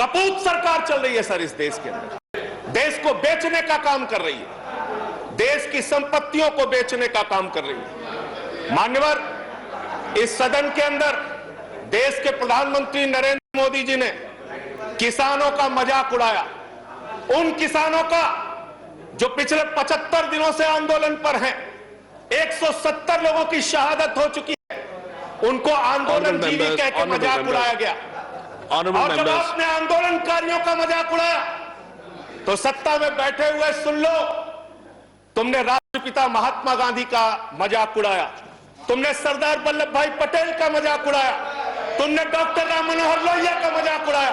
कपूत सरकार चल रही है सर इस देश के अंदर। देश को बेचने का काम कर रही है, देश की संपत्तियों को बेचने का काम कर रही है। मान्यवर, इस सदन के अंदर देश के प्रधानमंत्री नरेंद्र मोदी जी ने किसानों का मजाक उड़ाया। उन किसानों का जो पिछले 75 दिनों से आंदोलन पर हैं, 170 लोगों की शहादत हो चुकी है, उनको आंदोलन जीवी कह के मजाक उड़ाया गया। और जब आपने आंदोलनकारियों का मजाक उड़ाया तो सत्ता में बैठे हुए सुन लो, तुमने राष्ट्रपिता महात्मा गांधी का मजाक उड़ाया, तुमने सरदार वल्लभ भाई पटेल का मजाक उड़ाया, तुमने डॉक्टर राम मनोहर लोहिया का मजाक उड़ाया,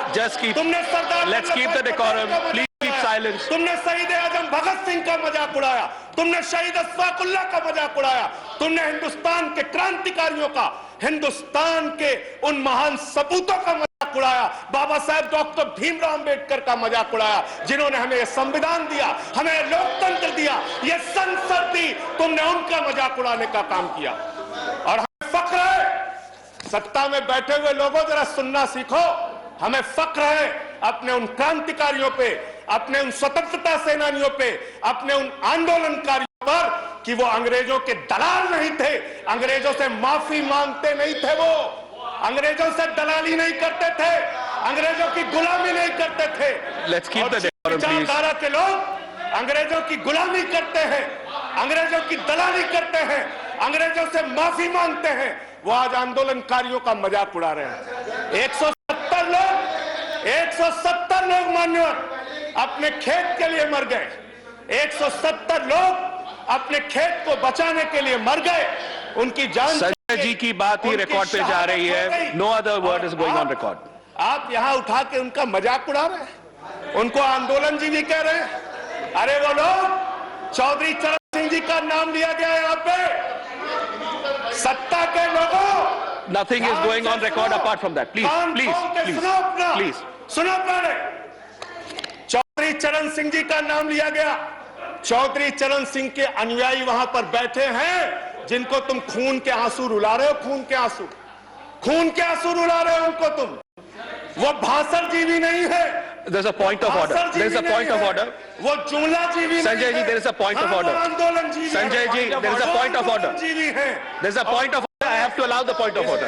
तुमने सरदार let's keep the decorum, please keep silence, तुमने शहीद आजम भगत सिंह का मजाक उड़ाया, तुमने शहीद अशफाकुल्लाह का मजाक उड़ाया, तुमने हिंदुस्तान के क्रांतिकारियों का, हिंदुस्तान के उन महान सपूतों का मजाक उड़ाया, बाबा साहेब डॉक्टर भीमराव अंबेडकर का मजाक उड़ाया, जिन्होंने हमें यह संविधान दिया, हमें लोकतंत्र दिया, यह संसद दी। तुमने उनका मजाक उड़ाने का काम किया। और हमें फख्र है, सत्ता में बैठे हुए लोगों जरा सुनना सीखो, हमें फख्र है अपने उन क्रांतिकारियों पे, अपने उन स्वतंत्रता सेनानियों पे, अपने उन आंदोलनकारियों पर कि वो अंग्रेजों के दलाल नहीं थे, अंग्रेजों से माफी मांगते नहीं थे, वो अंग्रेजों से दलाली नहीं करते थे, अंग्रेजों की गुलामी नहीं करते थे। लेट्स कीप द विचारधारा के लोग अंग्रेजों की गुलामी करते हैं, अंग्रेजों की दलाली करते हैं, अंग्रेजों से माफी मांगते हैं, वो आज आंदोलनकारियों का मजाक उड़ा रहे हैं। 170 लोग मान्यवर अपने खेत के लिए मर गए, 170 लोग अपने खेत को बचाने के लिए मर गए, उनकी जान। संजय जी की बात ही रिकॉर्ड पे जा रही है, no other word is going on record. आप यहां उठा के उनका मजाक उड़ा रहे हैं, उनको आंदोलन जीवी कह रहे हैं। अरे वो लोग, चौधरी चरण सिंह जी का नाम लिया गया यहाँ पे, सत्ता के लोगों। Nothing is going on record apart from that, please please please please सुनो। चौधरी चरण सिंह जी का नाम लिया गया, चौधरी चरण सिंह के अनुयायी वहां पर बैठे हैं, जिनको तुम खून के आंसू रुला रहे हो, खून के आंसू रुला रहे हो उनको तुम। वो भाषण जीवी नहीं है। There's a point of order. There's a point of order. वो जुमला जीवी नहीं है। Sanjay ji, there is a point of order. आंदोलन जीवी। Sanjay ji, there is a point of order. जीवी है। There's a point of order. I have to allow the point of order.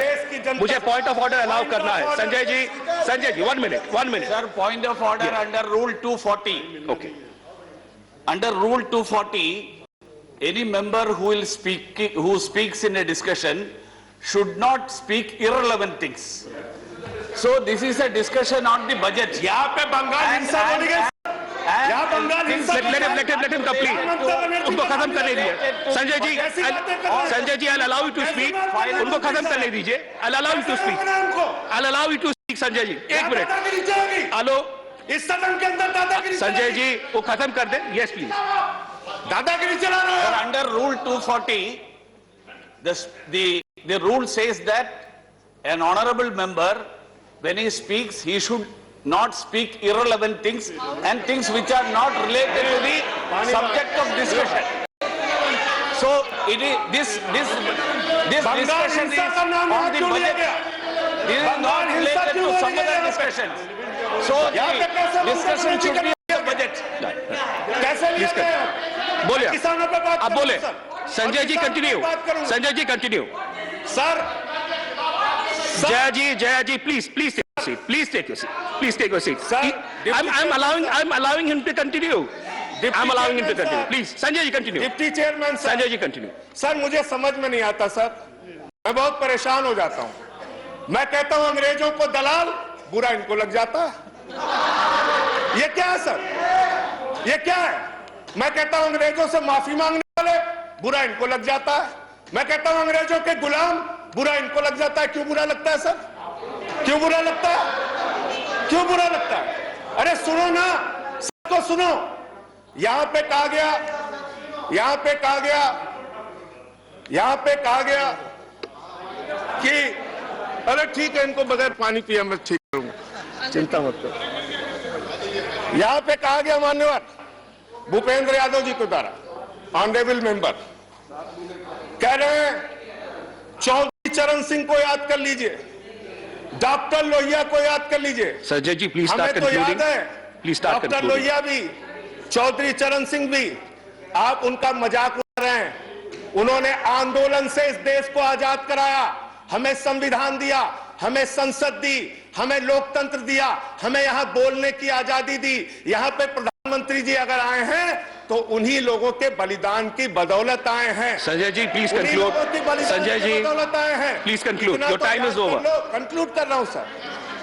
मुझे point of order allow करना है। Sanjay ji, 1 minute. Sir, point of order under Rule 240. Okay. Under Rule 240, any member who speaks in a discussion should not speak irrelevant things. So this is a discussion on the budget. यहाँ पे बंगाल हिंसा बोली गई, यहाँ बंगाल हिंसा। Let him complete. उनको खत्म करने दीजिए। Sanjay ji, I'll allow you to speak. उनको खत्म करने दीजिए। I'll allow you to speak. I'll allow you to speak, Sanjay ji. 1 minute. Hello, इस सदन के अंदर दादागिरी। संजय जी, वो खत्म कर दे। Yes, please. दादागिरी चला रहे हो। Under Rule 240, the rule says that an honorable member, when he speaks, he should not speak irrelevant things and things which are not related to the subject of discussion. So it is this discussion is on the budget. This is not related to some other discussions. So the discussion should be on the budget. कैसे लिया गया? बोलिए, किसानों पे बात आप करो बोले। Sir. Sanjay ji continue. Sanjay ji continue. Sir, Jaya ji, please take your seat. Please take your seat. Sir, I'm allowing him to continue. I'm allowing him to continue. Please, Sanjay ji continue. Deputy chairman sir. Sanjay ji continue. Sir, मुझे समझ में नहीं आता sir, मैं बहुत परेशान हो जाता हूं। मैं कहता हूं अंग्रेजों को दलाल, बुरा इनको लग जाता है। ये क्या है सर? ये क्या है? मैं कहता हूं अंग्रेजों से माफी मांगने वाले, बुरा इनको लग जाता है। मैं कहता हूं अंग्रेजों के गुलाम, बुरा इनको लग जाता है। क्यों बुरा लगता है सर? क्यों बुरा लगता है? क्यों बुरा लगता है? अरे सुनो ना, सबको सुनो। यहां पे कहा गया कि अरे ठीक है, इनको बगैर पानी पिए मैं ठीक करूंगा, चिंता मत करो। यहां पे कहा गया मान्यवर भूपेंद्र यादव जी के द्वारा, ऑनरेबल मेंबर कह रहे हैं चौधरी चरण सिंह को याद कर लीजिए, डॉक्टर लोहिया को याद कर लीजिए। संजय जी प्लीज हमें स्टार्ट तो याद कंक्लूडिंग। है, please start doctor concluding. Lohia भी, चौधरी चरण सिंह भी, आप उनका मजाक उड़ा रहे हैं। उन्होंने आंदोलन से इस देश को आजाद कराया, हमें संविधान दिया, हमें संसद दी, हमें लोकतंत्र दिया, हमें यहां बोलने की आजादी दी। यहां पे प्रधानमंत्री जी अगर आए हैं तो उन्हीं लोगों के बलिदान की बदौलत आए हैं। संजय जी प्लीज उन्हीं कंक्लूड। लोगों की बलिदान संजय की जी बदौलत आए हैं। प्लीज कंक्लूड, इतना योर तो टाइम याद इज कर ओवर। लो, कंक्लूड कर रहा हूं सर,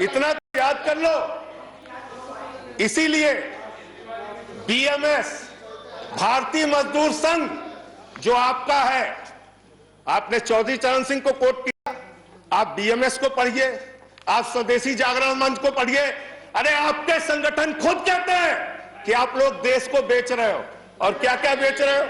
इतना तो याद कर लो। इसीलिए बीएमएस, भारतीय मजदूर संघ जो आपका है, आपने चौधरी चरण सिंह को कोट किया, आप बीएमएस को पढ़िए, आप स्वदेशी जागरण मंच को पढ़िए। अरे आपके संगठन खुद कहते हैं कि आप लोग देश को बेच रहे हो। और क्या क्या बेच रहे हो?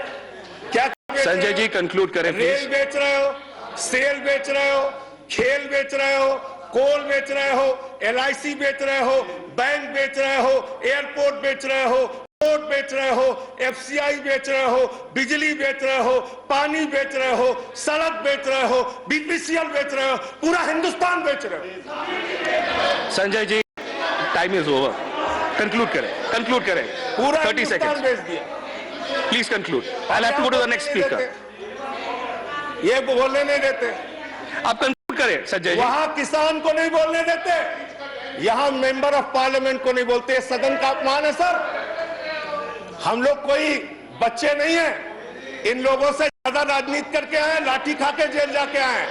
क्या बेच रहे संजय हो? जी कंक्लूड करें रेल प्लीज। बेच रहे हो, सेल बेच रहे हो, खेल बेच रहे हो, कोल बेच रहे हो, एलआईसी बेच रहे हो, बैंक बेच रहे हो, एयरपोर्ट बेच रहे हो, पोर्ट बेच रहे हो, एफसीआई बेच रहे हो, बिजली बेच रहे हो, पानी बेच रहे हो, सड़क बेच रहे हो, बीपीसीएल बेच रहे हो, पूरा हिंदुस्तान बेच रहे हो। Sanjay ji time is over, conclude करें पूरा 30 हिंदुस्तान seconds बेच दिया। Please conclude. I have to go to the next speaker. ये बोलने नहीं देते, आप कंक्लूड करें संजय जी। वहां किसान को नहीं बोलने देते, यहां मेंबर ऑफ पार्लियामेंट को नहीं बोलते। सदन का अपमान है सर। हम लोग कोई बच्चे नहीं हैं, इन लोगों से ज्यादा राजनीति करके आए, लाठी खा के जेल जाके आए।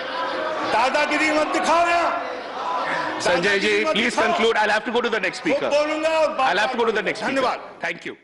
दादागिरी मत दिखाओ यहाँ। Sanjay ji please conclude. I have to go to the next speaker. बोलूंगा और I have to go to the next speaker. धन्यवाद। Thank you.